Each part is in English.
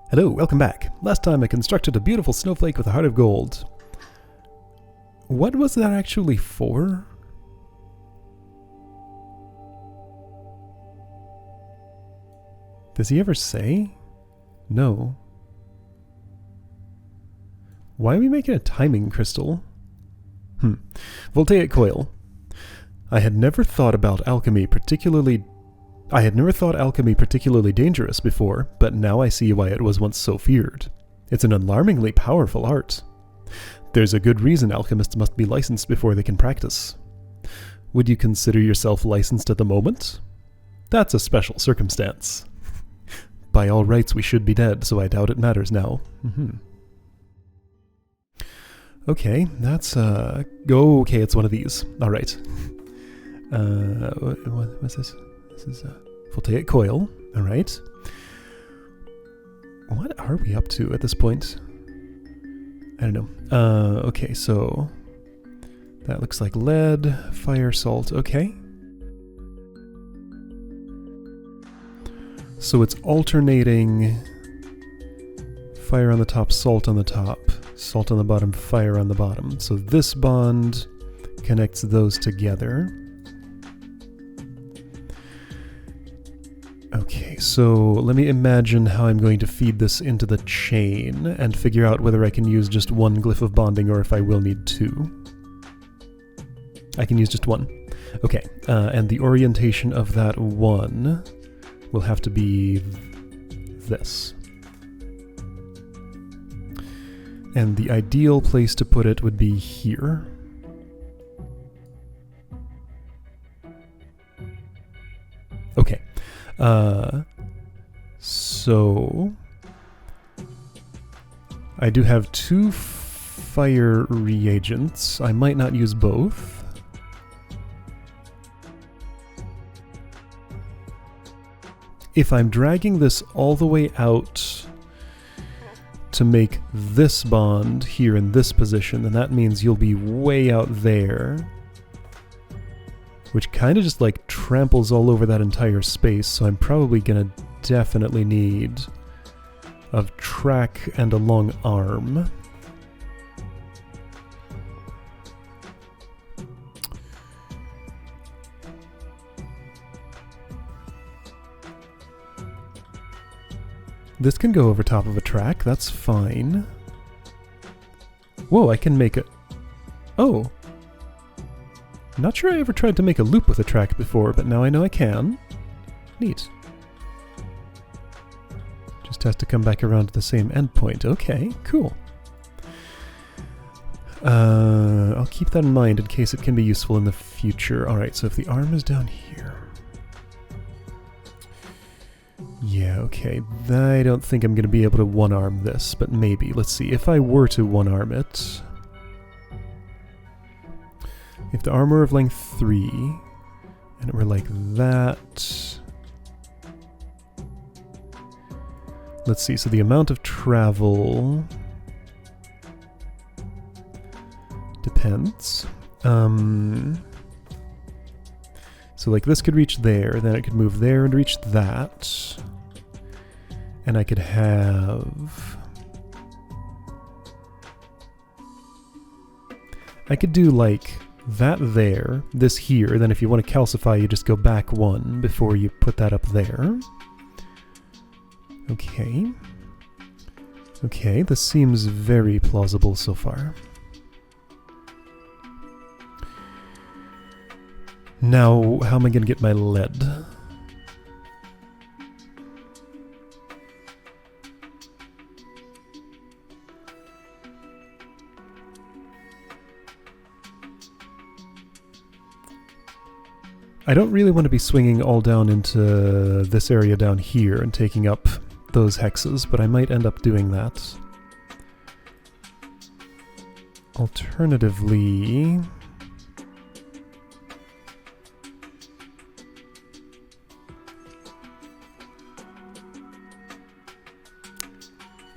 Hello, welcome back. Last time I constructed a beautiful snowflake with a heart of gold. What was that actually for? Does he ever say? No. Why are we making a timing crystal? Voltaic coil. I had never thought alchemy particularly dangerous before, but now I see why it was once so feared. It's an alarmingly powerful art. There's a good reason alchemists must be licensed before they can practice. Would you consider yourself licensed at the moment? That's a special circumstance. By all rights we should be dead, so I doubt it matters now. Okay, that's okay, it's one of these. Alright. What's this? This is a voltaic coil. Alright. What are we up to at this point? I don't know. Okay, so that looks like lead, fire, salt. Okay. So it's alternating fire on the top, salt on the top, salt on the bottom, fire on the bottom. So this bond connects those together. Okay, so let me imagine how I'm going to feed this into the chain and figure out whether I can use just one glyph of bonding or if I will need two. I can use just one. Okay, and the orientation of that one will have to be this. And the ideal place to put it would be here. Okay. So I do have 2 fire reagents. I might not use both. If I'm dragging this all the way out to make this bond here in this position, then that means you'll be way out there, which kind of just like tramples all over that entire space, so I'm probably gonna definitely need a track and a long arm. This can go over top of a track, that's fine. Whoa, I can make it. Oh. Not sure I ever tried to make a loop with a track before, but now I know I can. Neat. Just has to come back around to the same endpoint. Okay, cool. I'll keep that in mind in case it can be useful in the future. Alright, so if the arm is down here... Yeah, okay. I don't think I'm going to be able to one-arm this, but maybe. Let's see. If I were to one-arm it... If the armor of length 3, and it were like that... Let's see, so the amount of travel... depends. So like this could reach there, then it could move there and reach that. And I could have... I could do like that there, this here, then if you want to calcify you just go back 1 before you put that up there. Okay. Okay, this seems very plausible so far. Now, how am I going to get my lead? I don't really want to be swinging all down into this area down here and taking up those hexes, but I might end up doing that. Alternatively...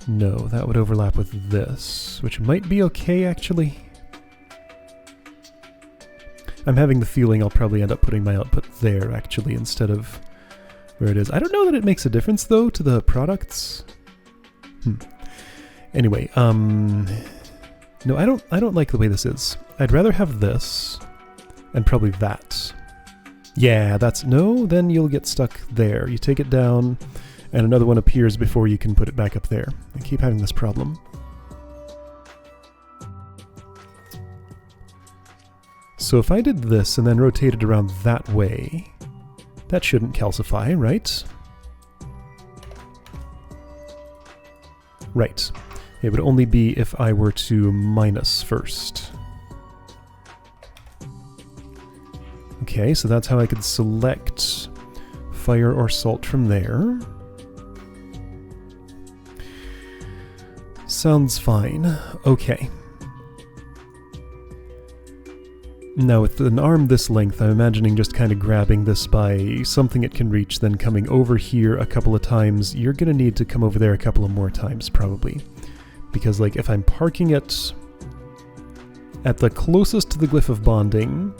No, that would overlap with this, which might be okay, actually. I'm having the feeling I'll probably end up putting my output there, actually, instead of where it is. I don't know that it makes a difference, though, to the products. Anyway, no, I don't like the way this is. I'd rather have this, and probably that. Yeah, no, then you'll get stuck there. You take it down, and another one appears before you can put it back up there. I keep having this problem. So if I did this and then rotated around that way, that shouldn't calcify, right? Right. It would only be if I were to minus first. Okay, so that's how I could select fire or salt from there. Sounds fine. Okay. Now with an arm this length, I'm imagining just kind of grabbing this by something it can reach, then coming over here a couple of times. You're going to need to come over there a couple of more times, probably. Because, like, if I'm parking it at the closest to the glyph of bonding,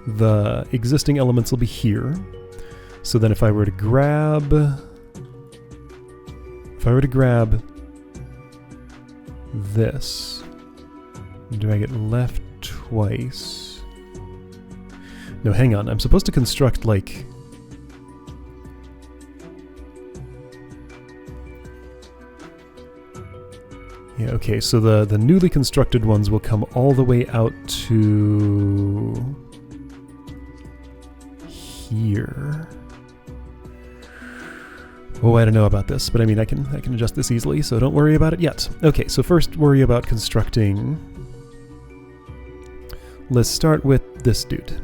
the existing elements will be here. So then if I were to grab this, drag it left twice. No, hang on. I'm supposed to construct, like... Yeah, okay, so the newly constructed ones will come all the way out to... here. Oh, I don't know about this, but I mean, I can adjust this easily, so don't worry about it yet. Okay, so first worry about constructing... Let's start with this dude.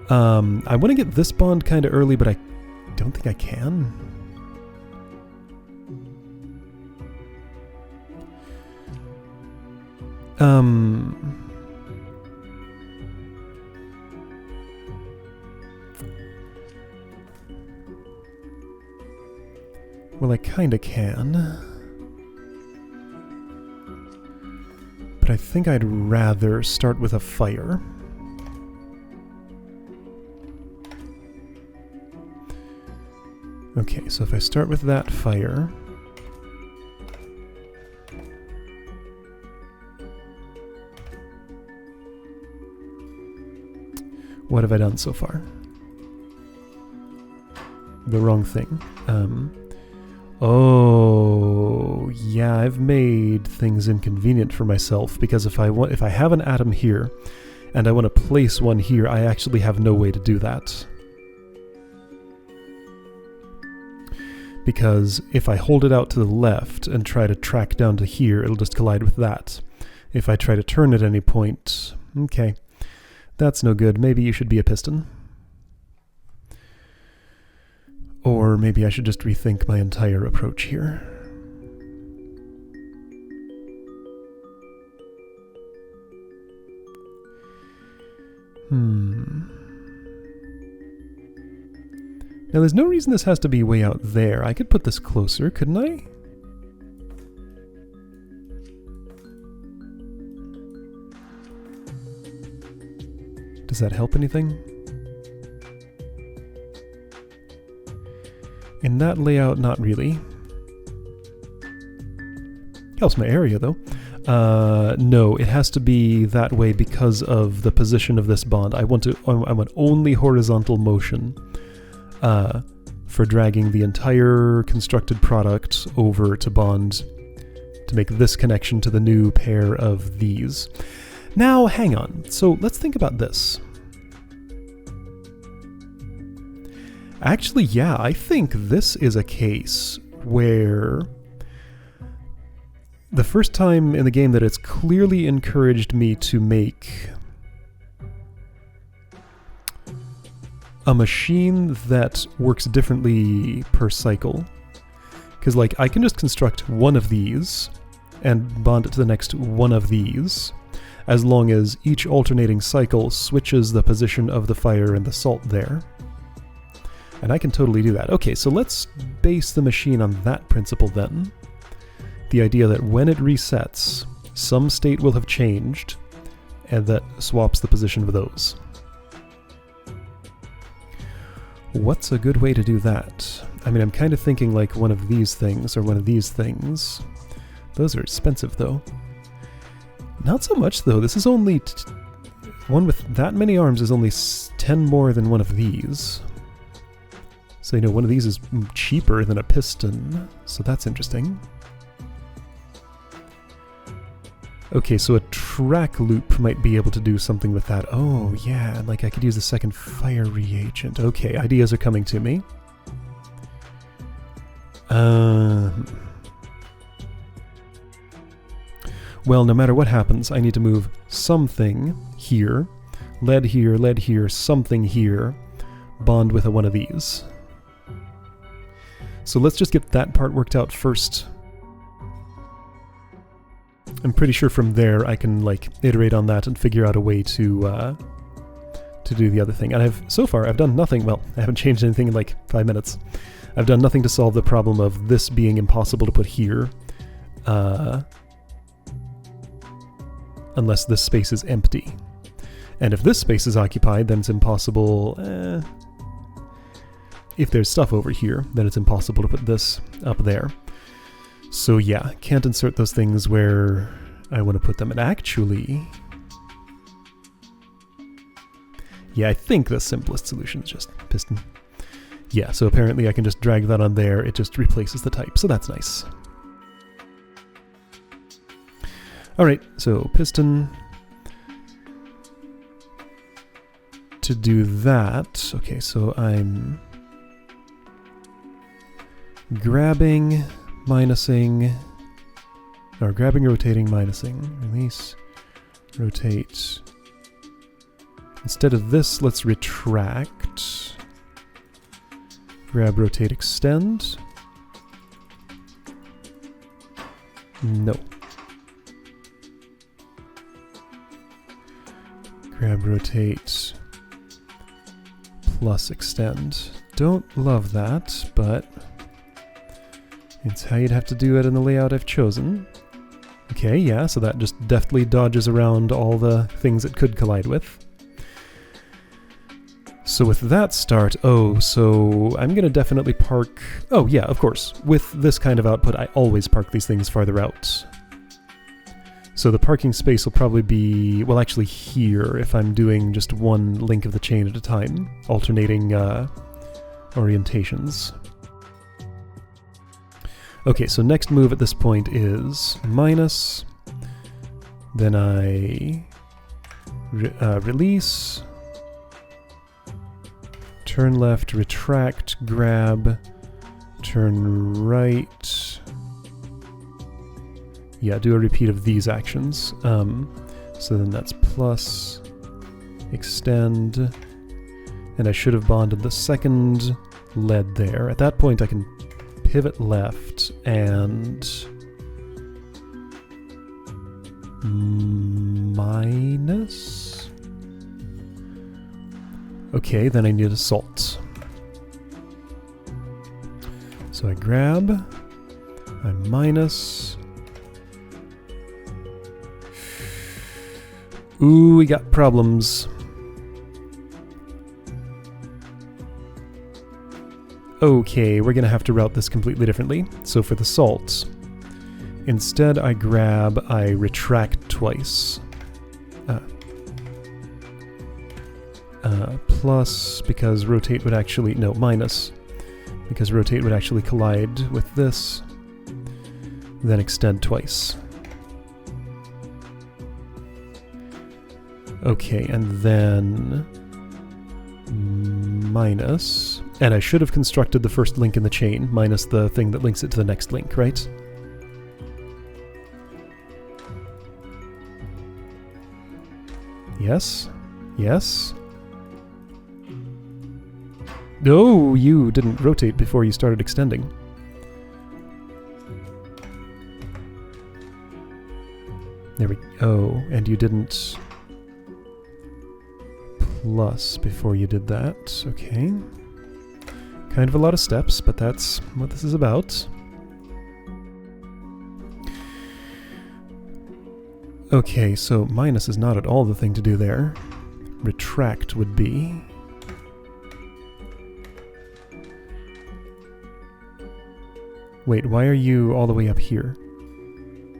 I want to get this bond kind of early, but I don't think I can. Well, I kind of can. But I think I'd rather start with a fire. Okay, so if I start with that fire... What have I done so far? The wrong thing. Oh, yeah, I've made things inconvenient for myself, because if I have an atom here, and I want to place one here, I actually have no way to do that. Because if I hold it out to the left and try to track down to here, it'll just collide with that. If I try to turn at any point... Okay, that's no good. Maybe you should be a piston. Or maybe I should just rethink my entire approach here. Now there's no reason this has to be way out there. I could put this closer, couldn't I? Does that help anything? In that layout, not really. Helps my area, though. No, it has to be that way because of the position of this bond. I want only horizontal motion for dragging the entire constructed product over to bond to make this connection to the new pair of these. Now, hang on. So let's think about this. Actually, yeah, I think this is a case where the first time in the game that it's clearly encouraged me to make a machine that works differently per cycle. Because, like, I can just construct one of these and bond it to the next one of these, as long as each alternating cycle switches the position of the fire and the salt there. And I can totally do that. Okay, so let's base the machine on that principle then. The idea that when it resets, some state will have changed, and that swaps the position of those. What's a good way to do that? I mean, I'm kind of thinking like one of these things or one of these things. Those are expensive, though. Not so much, though. This is only... one with that many arms is only 10 more than one of these. So, you know, one of these is cheaper than a piston. So that's interesting. Okay, so a track loop might be able to do something with that. Oh, yeah, like I could use the second fire reagent. Okay, ideas are coming to me. Well, no matter what happens, I need to move something here, lead here, something here, bond with one of these. So let's just get that part worked out first. I'm pretty sure from there I can like iterate on that and figure out a way to do the other thing. And so far I've done nothing. Well, I haven't changed anything in like 5 minutes. I've done nothing to solve the problem of this being impossible to put here, unless this space is empty. And if this space is occupied, then it's impossible. If there's stuff over here, then it's impossible to put this up there. So yeah, can't insert those things where I want to put them. And actually... yeah, I think the simplest solution is just piston. Yeah, so apparently I can just drag that on there, it just replaces the type, so that's nice. Alright, so piston. To do that, okay, so I'm grabbing, minusing, or grabbing, rotating, minusing, release, rotate. Instead of this, let's retract. Grab, rotate, extend. No. Grab, rotate, plus extend. Don't love that, but it's how you'd have to do it in the layout I've chosen. Okay, yeah, so that just deftly dodges around all the things it could collide with. So with that start, so I'm going to definitely park... oh yeah, of course. With this kind of output, I always park these things farther out. So the parking space will probably be, well, actually here, if I'm doing just one link of the chain at a time, alternating orientations. Okay, so next move at this point is minus, then I release, turn left, retract, grab, turn right. Yeah, do a repeat of these actions. So then that's plus, extend, and I should have bonded the second lead there. At that point I can pivot left and minus. Okay, then I need a salt. So I grab, I minus. Ooh, we got problems. Okay, we're gonna have to route this completely differently. So for the salt, instead I grab, I retract twice. Plus, because rotate would actually, no, minus, because rotate would actually collide with this, then extend twice. Okay, and then minus, and I should have constructed the first link in the chain, minus the thing that links it to the next link, right? Yes? Yes? No, you didn't rotate before you started extending. There we go, and you didn't plus before you did that. Okay. Kind of a lot of steps, but that's what this is about. Okay, so minus is not at all the thing to do there. Retract would be. Wait, why are you all the way up here?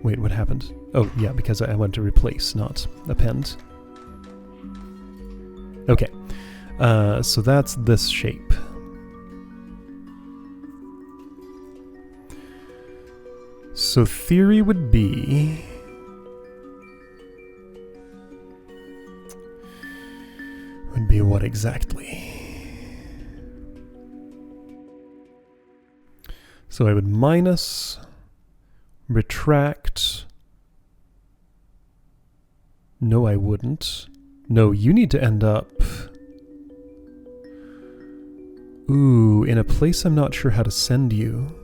Wait, what happened? Oh, yeah, because I went to replace, not append. Okay, so that's this shape. So theory would be... Would be what exactly? So I would minus, retract. No, I wouldn't. No, you need to end up... Ooh, in a place I'm not sure how to send you.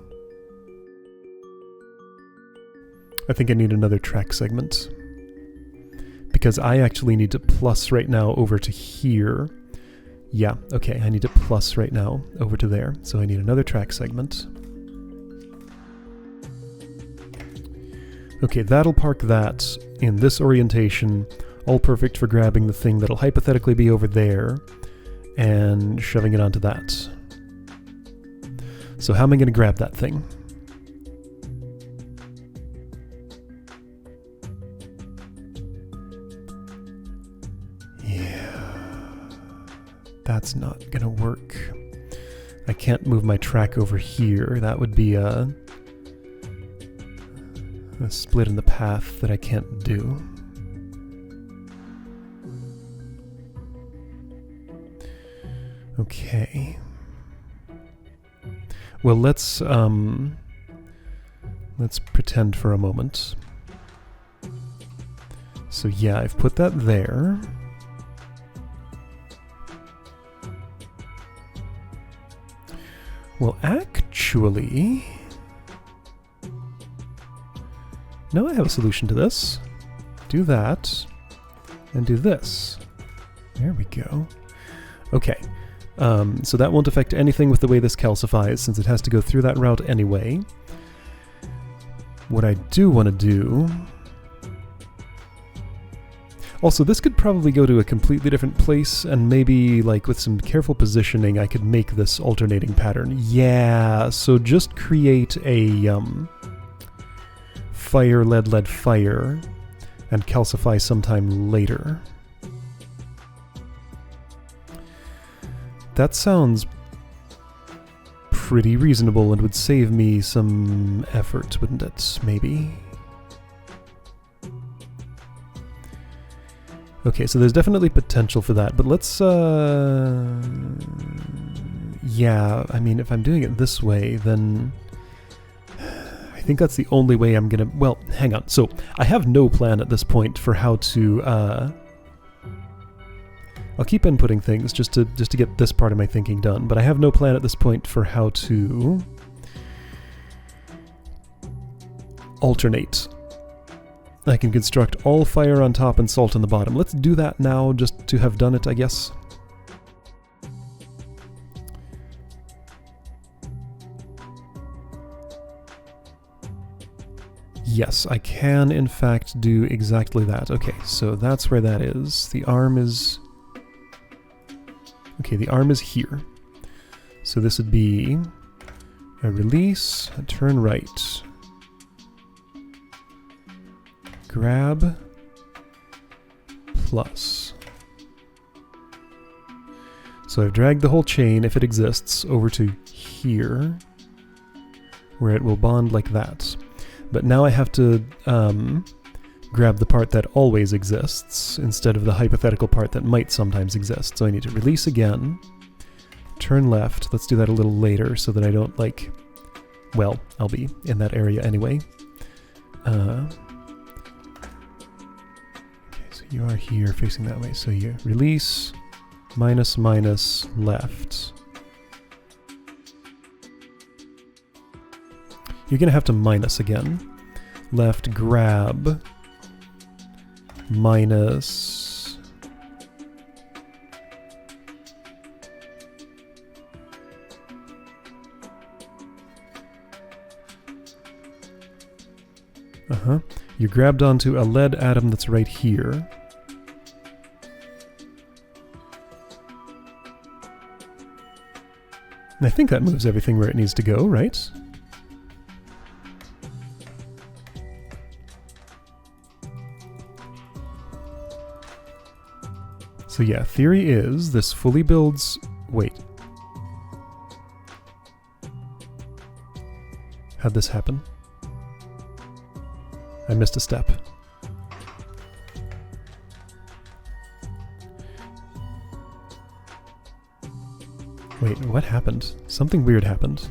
I think I need another track segment. Because I actually need to plus right now over to here. Yeah, okay, I need to plus right now over to there. So I need another track segment. Okay, that'll park that in this orientation, all perfect for grabbing the thing that'll hypothetically be over there and shoving it onto that. So how am I going to grab that thing? That's not gonna work. I can't move my track over here. That would be a split in the path that I can't do. Okay. Well, let's pretend for a moment. So yeah, I've put that there. Well, actually... No, I have a solution to this. Do that, and do this. There we go. Okay, so that won't affect anything with the way this calcifies, since it has to go through that route anyway. What I do want to do... Also, this could probably go to a completely different place, and maybe, like, with some careful positioning, I could make this alternating pattern. Yeah, so just create a, fire, lead, lead, fire, and calcify sometime later. That sounds pretty reasonable and would save me some effort, wouldn't it? Maybe? Okay, so there's definitely potential for that, but let's, yeah, I mean, if I'm doing it this way, then I think that's the only way I'm gonna, well, hang on. So, I have no plan at this point for how to, I'll keep inputting things just to get this part of my thinking done, but I have no plan at this point for how to alternate. I can construct all fire on top and salt on the bottom. Let's do that now, just to have done it, I guess. Yes, I can, in fact, do exactly that. Okay, so that's where that is. The arm is... Okay, the arm is here. So this would be a release, a turn right. Grab, plus. So I've dragged the whole chain, if it exists, over to here, where it will bond like that. But now I have to grab the part that always exists, instead of the hypothetical part that might sometimes exist. So I need to release again, turn left. Let's do that a little later, so that I don't, like... Well, I'll be in that area anyway. You are here facing that way, so you release, minus, minus, left. You're gonna have to minus again. Left, grab, minus. You grabbed onto a lead atom that's right here. I think that moves everything where it needs to go, right? So yeah, theory is this fully builds... Wait. How'd this happen? I missed a step. Wait, what happened? Something weird happened.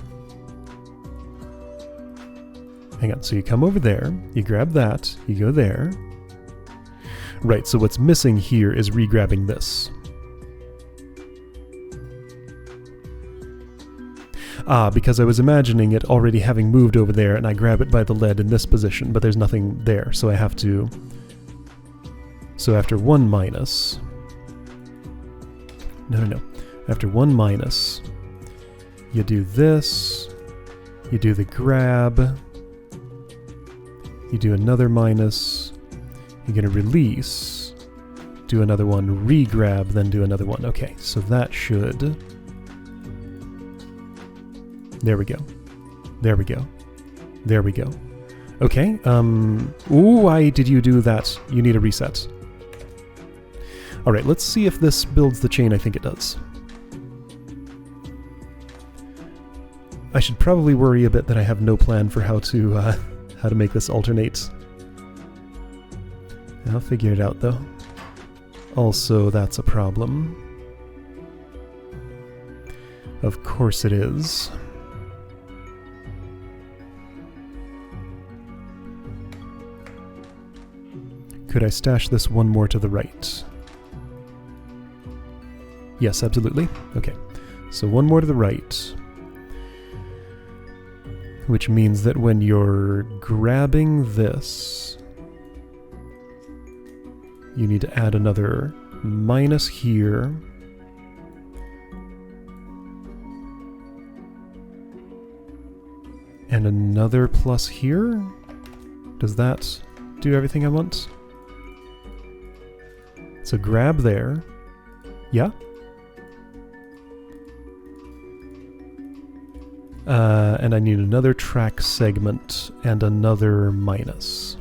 Hang on, so you come over there, you grab that, you go there. Right, so what's missing here is re-grabbing this. Ah, because I was imagining it already having moved over there, and I grab it by the lead in this position, but there's nothing there, so I have to... So after 1 minus... No. After 1 minus, you do this, you do the grab, you do another minus, you're going to release, do another one, re-grab, then do another one. Okay, so that should... There we go. There we go. There we go. Okay, why did you do that? You need a reset. Alright, let's see if this builds the chain I think it does. I should probably worry a bit that I have no plan for how to make this alternate. I'll figure it out though. Also, that's a problem. Of course it is. Could I stash this one more to the right? Yes, absolutely. Okay, so one more to the right. Which means that when you're grabbing this, you need to add another minus here. And another plus here? Does that do everything I want? So grab there. Yeah? And I need another track segment and another minus.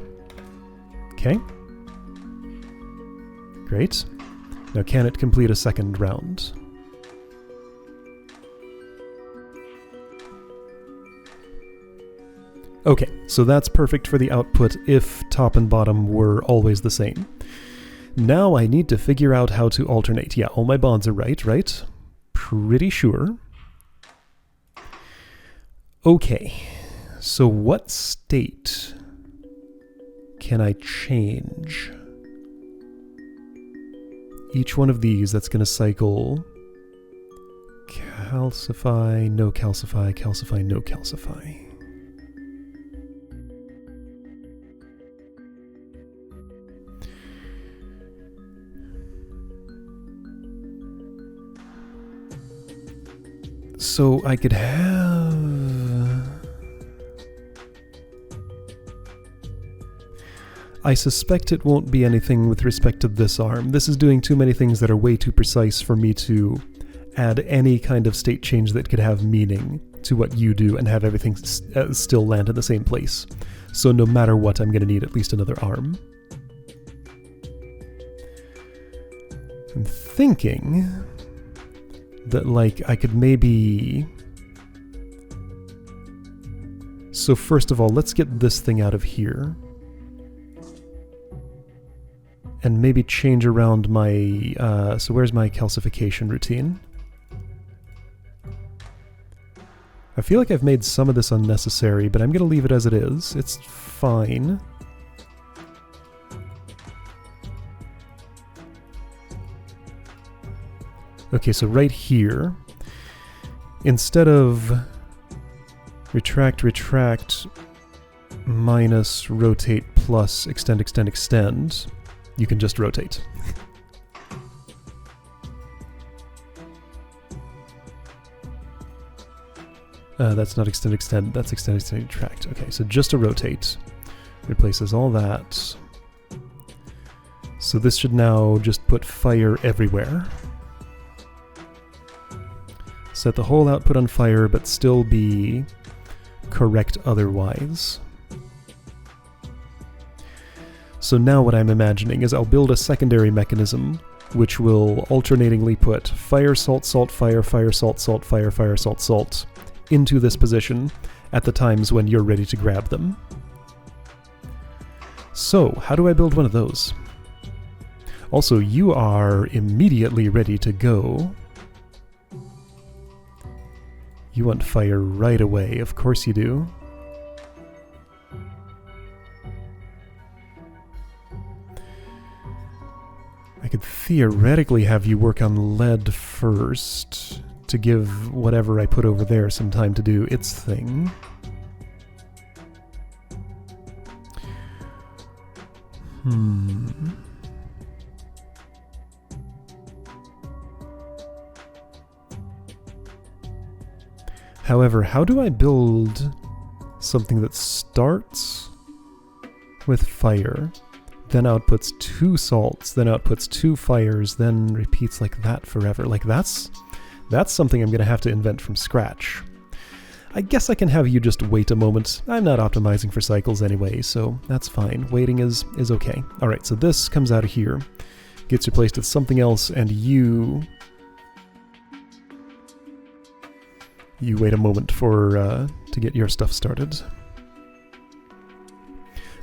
Okay. Great. Now can it complete a second round? Okay, so that's perfect for the output if top and bottom were always the same. Now I need to figure out how to alternate. Yeah, all my bonds are right? Pretty sure. Okay, so what state can I change? Each one of these, that's going to cycle calcify, no calcify, calcify, no calcify. So I could have... I suspect it won't be anything with respect to this arm. This is doing too many things that are way too precise for me to add any kind of state change that could have meaning to what you do and have everything still land in the same place. So no matter what, I'm going to need at least another arm. I'm thinking that, like, I could maybe... So first of all, let's get this thing out of here. And maybe change around my... so where's my calcification routine? I feel like I've made some of this unnecessary, but I'm going to leave it as it is. It's fine. Okay, so right here, instead of retract, minus rotate plus extend, you can just rotate. That's not extend, that's extend, retract. Okay, so just a rotate replaces all that. So this should now just put fire everywhere. Set the whole output on fire, but still be correct otherwise. So now what I'm imagining is I'll build a secondary mechanism which will alternatingly put fire, salt, salt, fire, fire, salt, salt, fire, fire, salt, salt into this position at the times when you're ready to grab them. So, how do I build one of those? Also, you are immediately ready to go. You want fire right away, of course you do. I could theoretically have you work on lead first to give whatever I put over there some time to do its thing. However, how do I build something that starts with fire, then outputs 2 salts, then outputs 2 fires, then repeats like that forever? Like that's something I'm going to have to invent from scratch. I guess I can have you just wait a moment. I'm not optimizing for cycles anyway, so that's fine. Waiting is okay. Alright, so this comes out of here, gets replaced with something else, and you wait a moment for to get your stuff started.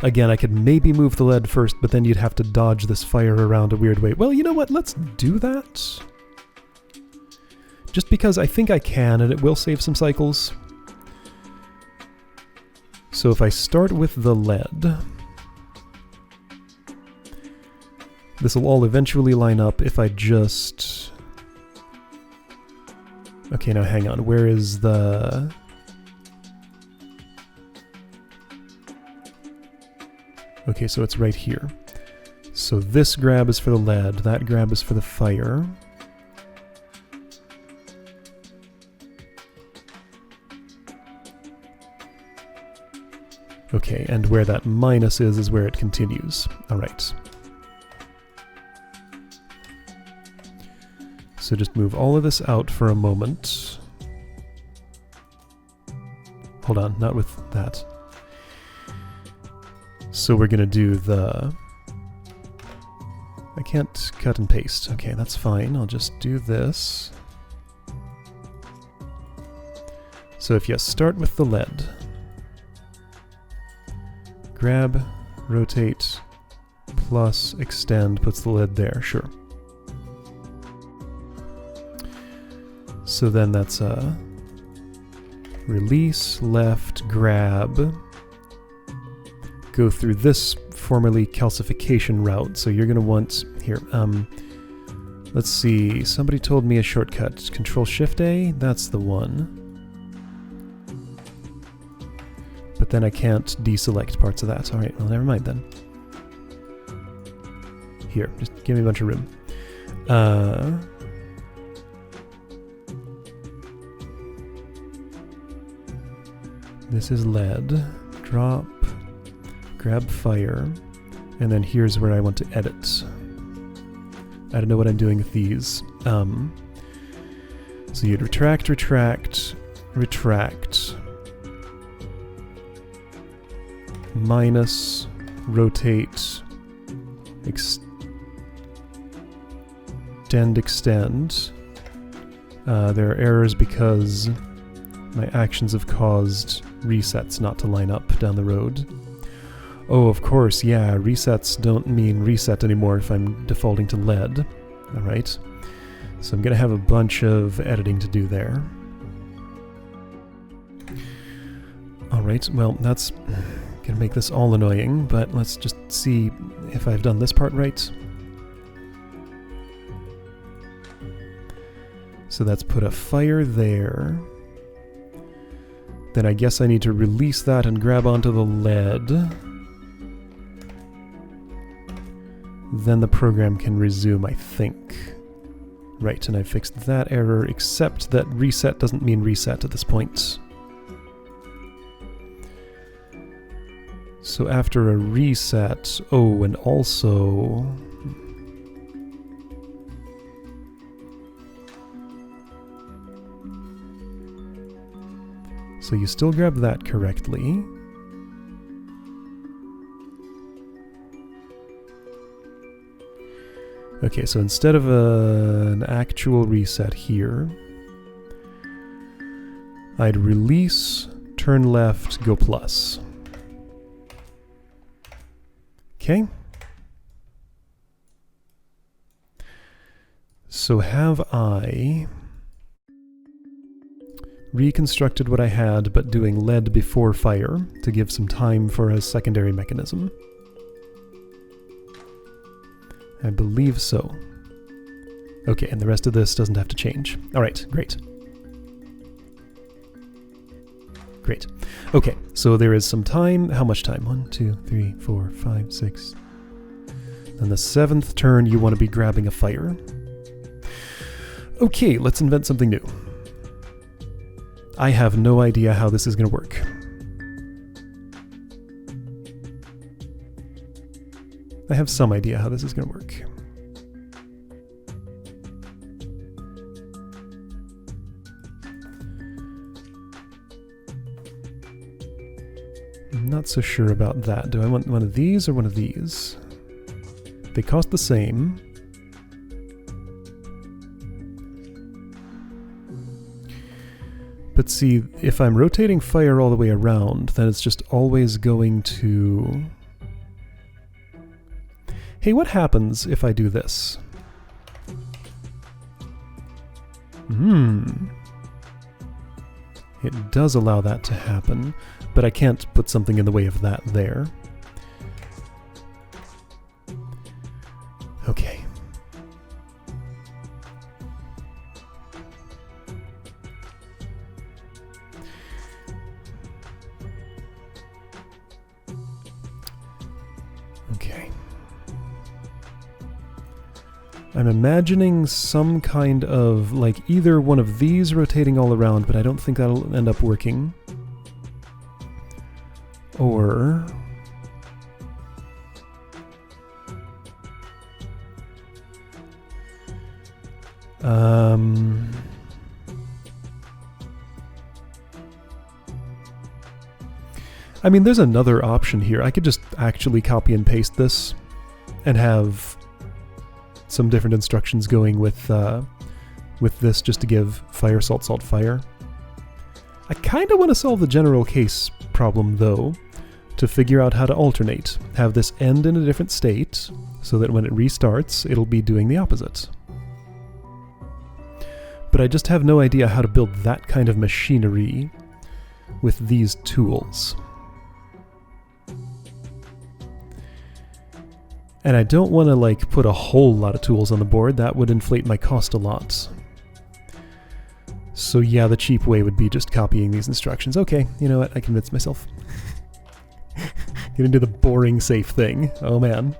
Again, I could maybe move the lead first, but then you'd have to dodge this fire around a weird way. Well, you know what? Let's do that. Just because I think I can, and it will save some cycles. So if I start with the lead, this will all eventually line up if I just... Okay, now hang on. Where is the... Okay, so it's right here. So this grab is for the lead, that grab is for the fire. Okay, and where that minus is where it continues. Alright. So just move all of this out for a moment. Hold on, not with that. So we're gonna do the... I can't cut and paste. Okay, that's fine. I'll just do this. So if you start with the lead, grab, rotate, plus extend puts the lead there, sure. So then that's a release, left, grab, go through this formerly calcification route. So you're going to want, here, let's see, somebody told me a shortcut. Control-Shift-A, that's the one. But then I can't deselect parts of that. Alright, well never mind then. Here, just give me a bunch of room. This is lead. Drop. Grab fire. And then here's where I want to edit. I don't know what I'm doing with these. So you'd retract, retract, retract. Minus, rotate, extend, extend. There are errors because my actions have caused resets not to line up down the road. Oh, of course, yeah, resets don't mean reset anymore if I'm defaulting to lead. Alright. So I'm going to have a bunch of editing to do there. Alright, well, that's going to make this all annoying, but let's just see if I've done this part right. So that's put a fire there. Then I guess I need to release that and grab onto the lead. Then the program can resume, I think. Right, and I fixed that error, except that reset doesn't mean reset at this point. So after a reset, oh, and also... So you still grab that correctly. Okay, so instead of an actual reset here, I'd release, turn left, go plus. Okay. So have I reconstructed what I had, but doing lead before fire to give some time for a secondary mechanism? I believe so. Okay, and the rest of this doesn't have to change. All right, great. Great. Okay, so there is some time. How much time? 1, 2, 3, 4, 5, 6. On the 7th turn, you want to be grabbing a fire. Okay, let's invent something new. I have no idea how this is going to work. I have some idea how this is going to work. I'm not so sure about that. Do I want one of these or one of these? They cost the same. But see, if I'm rotating fire all the way around, then it's just always going to... Hey, what happens if I do this? It does allow that to happen, but I can't put something in the way of that there. Okay. Okay. I'm imagining some kind of, like, either one of these rotating all around, but I don't think that'll end up working. Or... I mean, there's another option here. I could just actually copy and paste this and have some different instructions going with this just to give fire, salt, salt, fire. I kind of want to solve the general case problem, though, to figure out how to alternate. Have this end in a different state, so that when it restarts, it'll be doing the opposite. But I just have no idea how to build that kind of machinery with these tools. And I don't want to, like, put a whole lot of tools on the board. That would inflate my cost a lot. So yeah, the cheap way would be just copying these instructions. Okay, you know what? I convinced myself. Get into the boring safe thing. Oh man.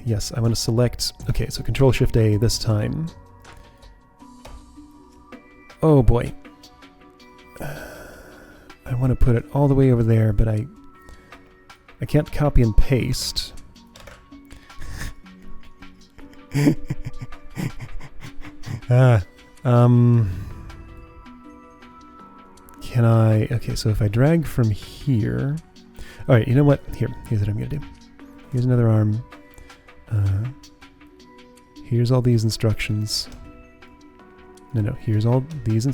Yes, I want to select... Okay, so Control-Shift-A this time. Oh boy. I want to put it all the way over there, but I can't copy and paste. Can I... Okay, so if I drag from here... Alright, you know what? Here's what I'm going to do. Here's another arm. Here's all these instructions. No, here's all these...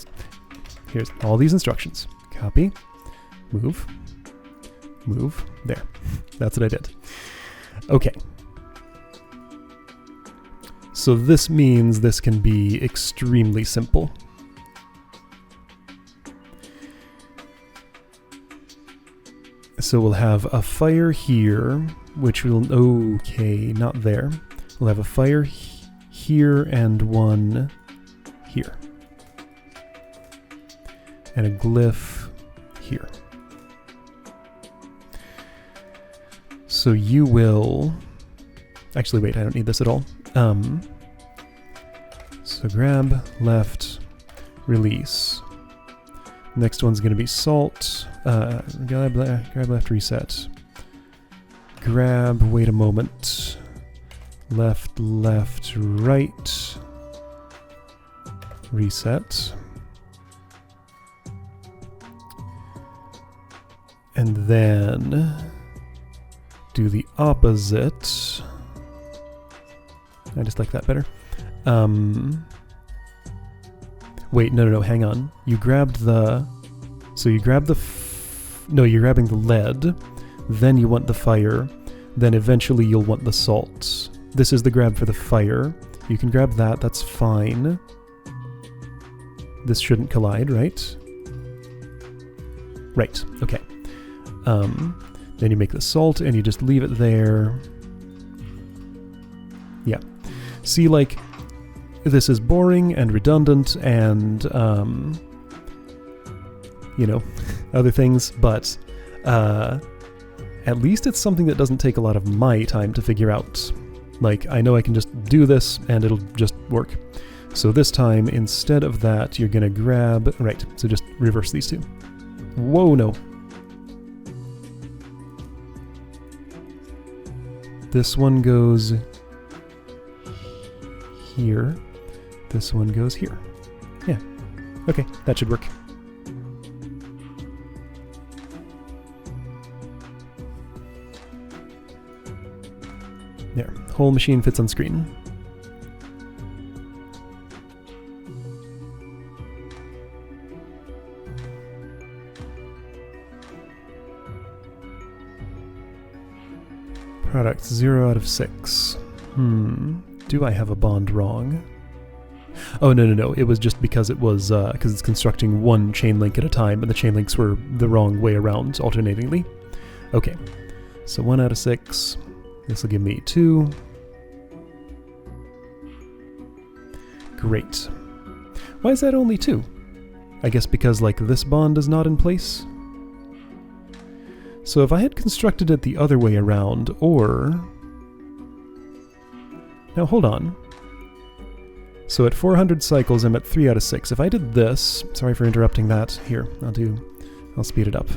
Here's all these instructions. Copy. Move. Move. There. That's what I did. Okay. So this means this can be extremely simple. So we'll have a fire here, which will... Okay, not there. We'll have a fire here and one here. And a glyph here. So you will... Actually, wait, I don't need this at all. So grab, left, release. Next one's going to be salt. Grab, left, reset. Grab, wait a moment. Left, left, right. Reset. And then do the opposite. I just like that better. Wait, no, hang on. You grabbed the... So you grabbed the... No, you're grabbing the lead. Then you want the fire. Then eventually you'll want the salt. This is the grab for the fire. You can grab that, that's fine. This shouldn't collide, right? Right, okay. Then you make the salt and you just leave it there. Yeah. See, like, this is boring and redundant and, you know, other things, but at least it's something that doesn't take a lot of my time to figure out. Like, I know I can just do this and it'll just work. So this time, instead of that, you're gonna grab... Right, so just reverse these two. Whoa, no. This one goes here. This one goes here. Yeah. Okay, that should work. There. Whole machine fits on screen. Product 0 out of 6. Do I have a bond wrong? Oh, no. It was just because it was, because it's constructing one chain link at a time, and the chain links were the wrong way around, alternatingly. Okay. So 1 out of 6. This will give me 2. Great. Why is that only 2? I guess because, like, this bond is not in place? So if I had constructed it the other way around, or... Now, hold on. So at 400 cycles, I'm at 3 out of 6. If I did this... Sorry for interrupting that. Here, I'll speed it up.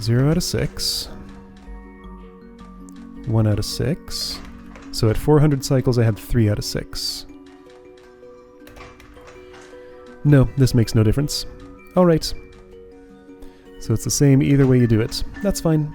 Zero out of 6. 1 out of 6. So at 400 cycles, I had 3 out of 6. No, this makes no difference. Alright. So it's the same either way you do it. That's fine.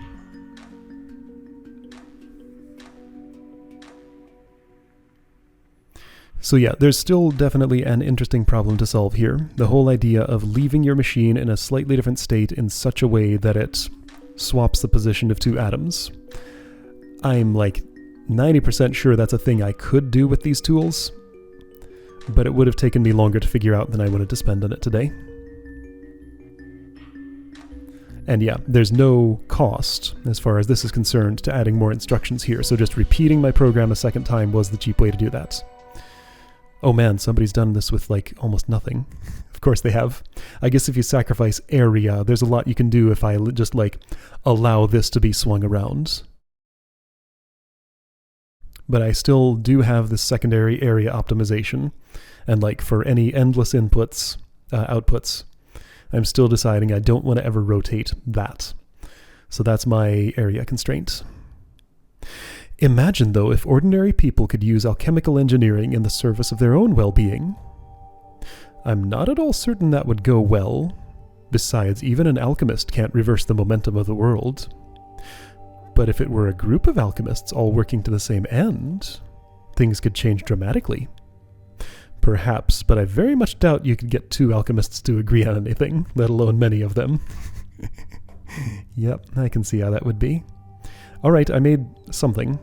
So yeah, there's still definitely an interesting problem to solve here. The whole idea of leaving your machine in a slightly different state in such a way that it swaps the position of 2 atoms. I'm like 90% sure that's a thing I could do with these tools, but it would have taken me longer to figure out than I wanted to spend on it today. And yeah, there's no cost, as far as this is concerned, to adding more instructions here, so just repeating my program a second time was the cheap way to do that. Oh man, somebody's done this with, like, almost nothing. Of course they have. I guess if you sacrifice area, there's a lot you can do if I just, like, allow this to be swung around. But I still do have this secondary area optimization, and, like, for any endless outputs, I'm still deciding I don't want to ever rotate that. So that's my area constraint. Imagine, though, if ordinary people could use alchemical engineering in the service of their own well-being. I'm not at all certain that would go well. Besides, even an alchemist can't reverse the momentum of the world. But if it were a group of alchemists all working to the same end, things could change dramatically. Perhaps, but I very much doubt you could get 2 alchemists to agree on anything, let alone many of them. Yep, I can see how that would be. Alright, I made something.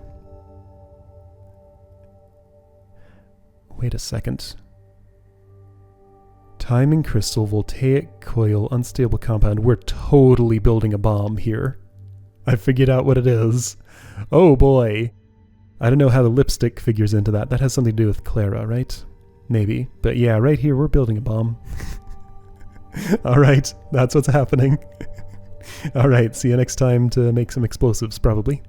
Wait a second. Timing crystal, voltaic coil, unstable compound. We're totally building a bomb here. I figured out what it is. Oh boy. I don't know how the lipstick figures into that. That has something to do with Clara, right? Maybe. But yeah, right here we're building a bomb. Alright, that's what's happening. Alright, see you next time to make some explosives, probably.